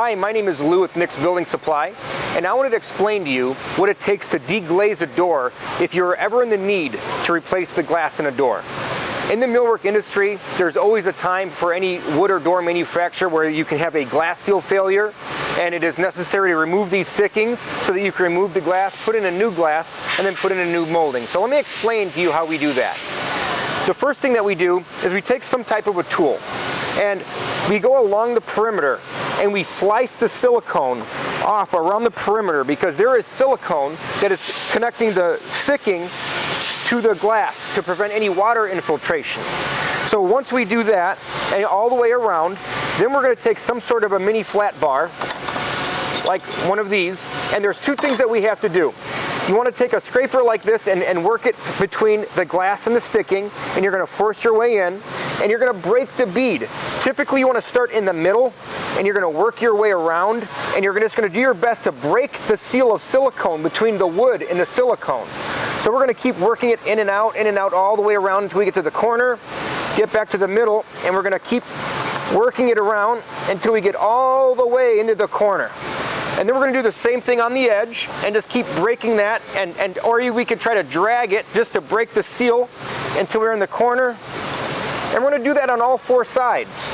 Hi, my name is Lou with Nick's Building Supply, and I wanted to explain to you what it takes to deglaze a door if you're ever in the need to replace the glass in a door. In the millwork industry, there's always a time for any wood or door manufacturer where you can have a glass seal failure, and it is necessary to remove these stickings so that you can remove the glass, put in a new glass, and then put in a new molding. So let me explain to you how we do that. The first thing that we do is we take some type of a tool and we go along the perimeter and we slice the silicone off around the perimeter, because there is silicone that is connecting the sticking to the glass to prevent any water infiltration. So once we do that and all the way around, then we're going to take some sort of a mini flat bar like one of these, and there's two things that we have to do. You want to take a scraper like this and work it between the glass and the sticking, and you're going to force your way in, and you're going to break the bead. Typically you want to start in the middle, and you're going to work your way around, and you're just going to do your best to break the seal of silicone between the wood and the silicone. So we're going to keep working it in and out all the way around until we get to the corner, get back to the middle, and we're going to keep working it around until we get all the way into the corner. And then we're going to do the same thing on the edge and just keep breaking that, or we could try to drag it just to break the seal until we're in the corner. And we're going to do that on all four sides.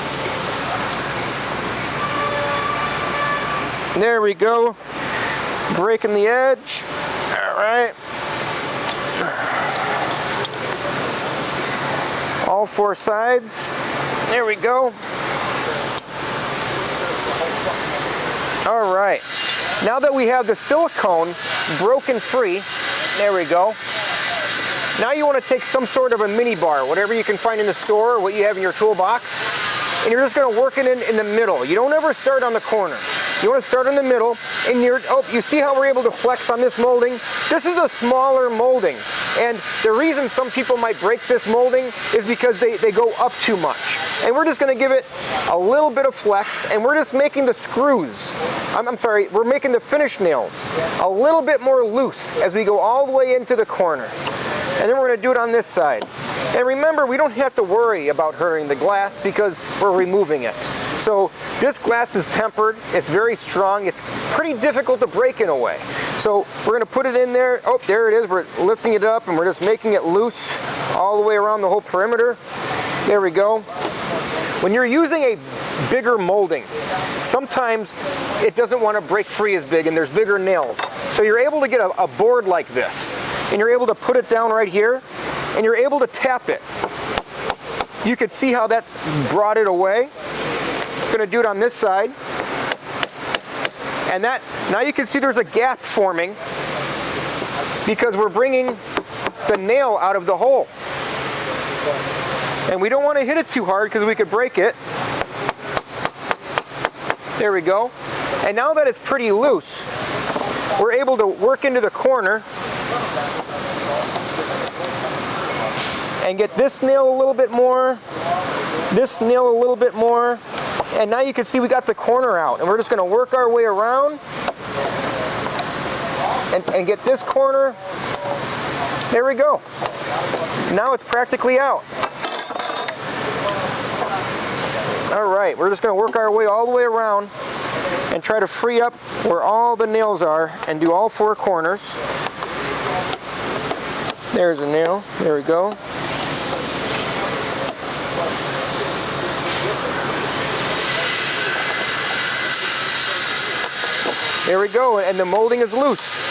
There we go. Breaking the edge. All right. All four sides. There we go. All right, now that we have the silicone broken free, there we go. Now you want to take some sort of a mini bar, whatever you can find in the store or what you have in your toolbox, and you're just going to work it in the middle. You don't ever start on the corner. You want to start in the middle, and you see how we're able to flex on this molding? This is a smaller molding, and the reason some people might break this molding is because they go up too much. And we're just going to give it a little bit of flex, and we're just making the screws, we're making the finish nails a little bit more loose as we go all the way into the corner. And then we're going to do it on this side. And remember, we don't have to worry about hurting the glass because we're removing it. So this glass is tempered, it's very strong, it's pretty difficult to break in a way. So we're going to put it in there. Oh, there it is. We're lifting it up and we're just making it loose all the way around the whole perimeter. There we go. When you're using a bigger molding, sometimes it doesn't want to break free as big and there's bigger nails. So you're able to get a board like this, and you're able to put it down right here, and you're able to tap it. You can see how that brought it away. I'm going to do it on this side. And now you can see there's a gap forming because we're bringing the nail out of the hole. And we don't want to hit it too hard because we could break it. There we go. And now that it's pretty loose, we're able to work into the corner and get this nail a little bit more, this nail a little bit more, and now you can see we got the corner out, and we're just going to work our way around and get this corner. There we go. Now it's practically out. All right, we're just going to work our way all the way around and try to free up where all the nails are and do all four corners. There's a nail. There we go. There we go, and the molding is loose.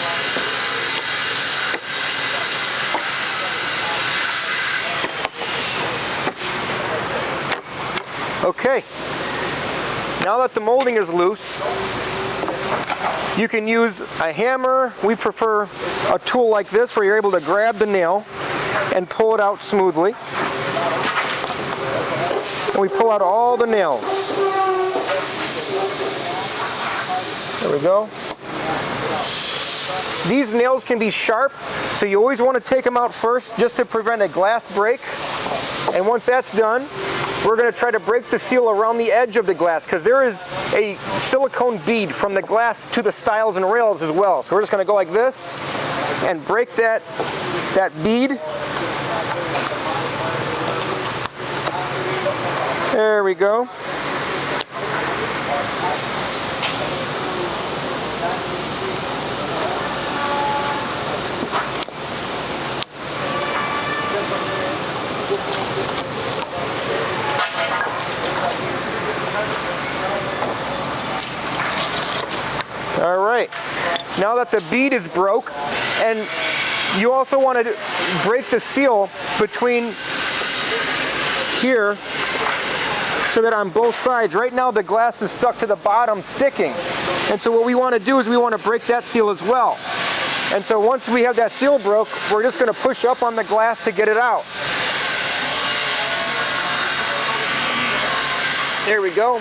Okay, now that the molding is loose, you can use a hammer. We prefer a tool like this where you're able to grab the nail and pull it out smoothly. And we pull out all the nails. There we go. These nails can be sharp, so you always want to take them out first just to prevent a glass break. And once that's done, we're going to try to break the seal around the edge of the glass because there is a silicone bead from the glass to the stiles and rails as well. So we're just going to go like this and break that bead. There we go. that the bead is broke, and you also want to break the seal between here so that on both sides, right now the glass is stuck to the bottom sticking. And so what we want to do is we want to break that seal as well. And so once we have that seal broke, we're just going to push up on the glass to get it out. There we go.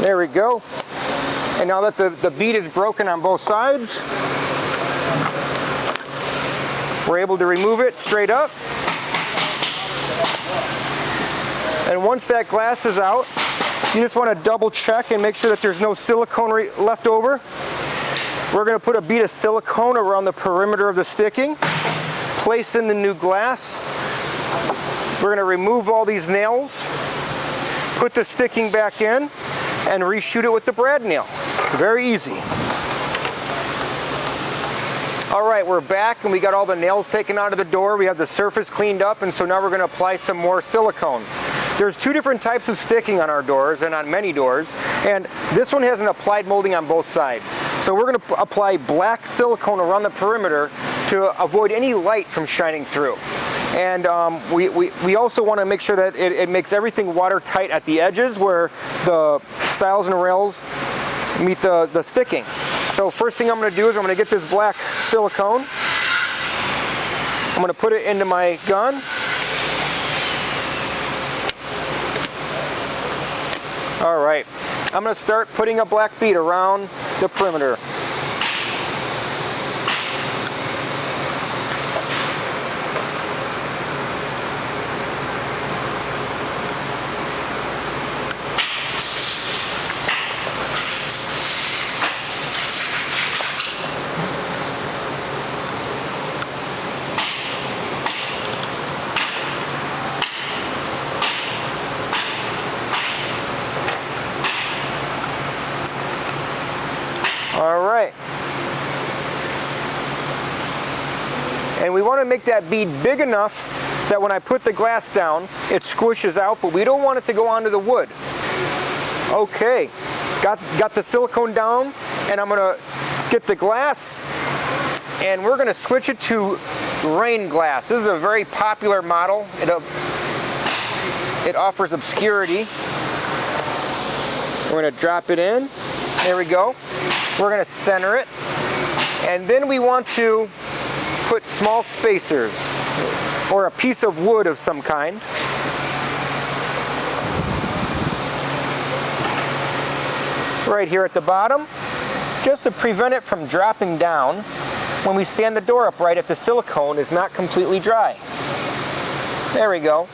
There we go. And now that the bead is broken on both sides, we're able to remove it straight up. And once that glass is out, you just want to double check and make sure that there's no silicone left over. We're going to put a bead of silicone around the perimeter of the sticking, place in the new glass. We're going to remove all these nails, put the sticking back in, and reshoot it with the brad nail. Very easy. All right, we're back and we got all the nails taken out of the door. We have the surface cleaned up, and so now we're going to apply some more silicone. There's two different types of sticking on our doors and on many doors, and this one has an applied molding on both sides. So we're going to apply black silicone around the perimeter to avoid any light from shining through. And we also want to make sure that it makes everything watertight at the edges where the stiles and rails meet the sticking. So first thing I'm going to do is I'm going to get this black silicone. I'm going to put it into my gun. All right, I'm going to start putting a black bead around the perimeter. All right. And we want to make that bead big enough that when I put the glass down, it squishes out, but we don't want it to go onto the wood. Okay, got the silicone down, and I'm going to get the glass, and we're going to switch it to rain glass. This is a very popular model. It offers obscurity. We're going to drop it in. There we go. We're going to center it, and then we want to put small spacers or a piece of wood of some kind. Right here at the bottom, just to prevent it from dropping down when we stand the door upright if the silicone is not completely dry. There we go.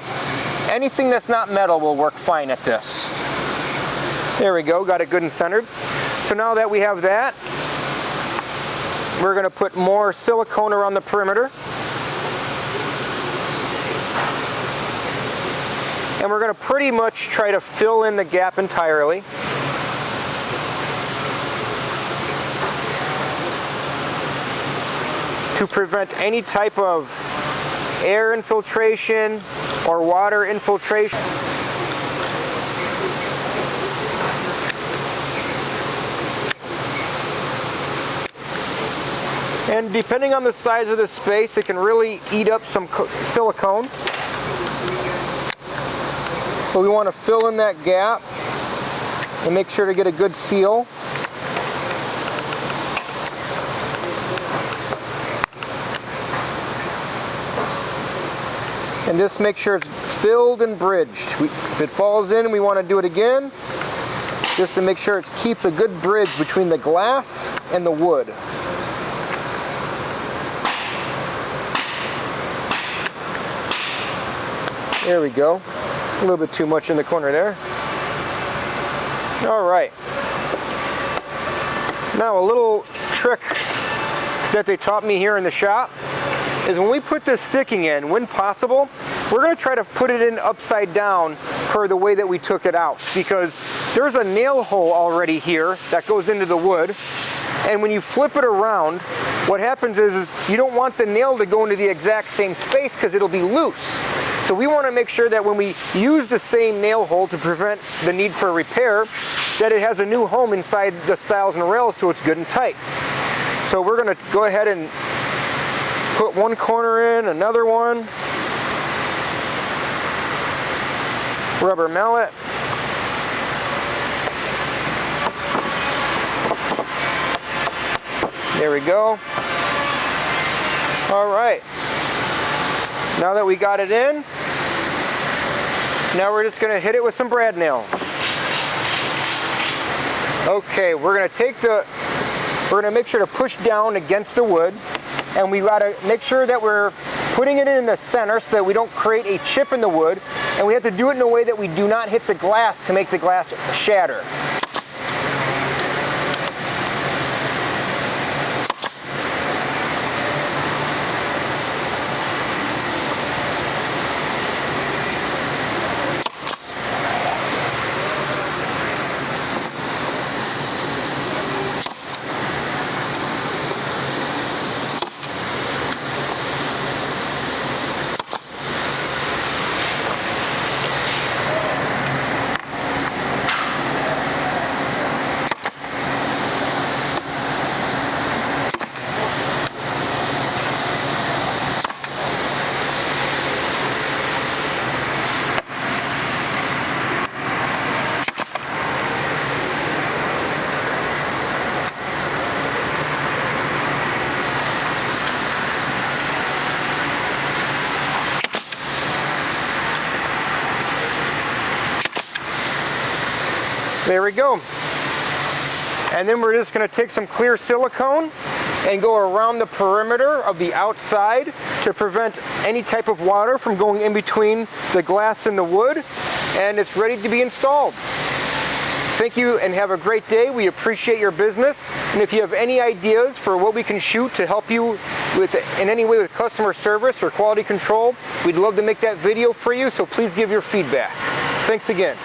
Anything that's not metal will work fine at this. There we go, got it good and centered. So now that we have that, we're going to put more silicone around the perimeter. And we're going to pretty much try to fill in the gap entirely. To prevent any type of air infiltration or water infiltration. And depending on the size of the space, it can really eat up some silicone. But we want to fill in that gap and make sure to get a good seal. And just make sure it's filled and bridged. If it falls in, we want to do it again, just to make sure it keeps a good bridge between the glass and the wood. There we go. A little bit too much in the corner there. All right. Now a little trick that they taught me here in the shop is when we put this sticking in, when possible, we're going to try to put it in upside down per the way that we took it out, because there's a nail hole already here that goes into the wood, and when you flip it around, what happens is you don't want the nail to go into the exact same space because it'll be loose. So we want to make sure that when we use the same nail hole to prevent the need for repair, that it has a new home inside the stiles and rails so it's good and tight. So we're going to go ahead and put one corner in, another one. Rubber mallet. There we go. All right. Now that we got it in, now we're just going to hit it with some brad nails. Okay, we're going to make sure to push down against the wood, and we got to make sure that we're putting it in the center so that we don't create a chip in the wood, and we have to do it in a way that we do not hit the glass to make the glass shatter. There we go. And then we're just going to take some clear silicone and go around the perimeter of the outside to prevent any type of water from going in between the glass and the wood, and it's ready to be installed. Thank you and have a great day. We appreciate your business, and if you have any ideas for what we can shoot to help you with in any way with customer service or quality control, we'd love to make that video for you, so please give your feedback. Thanks again.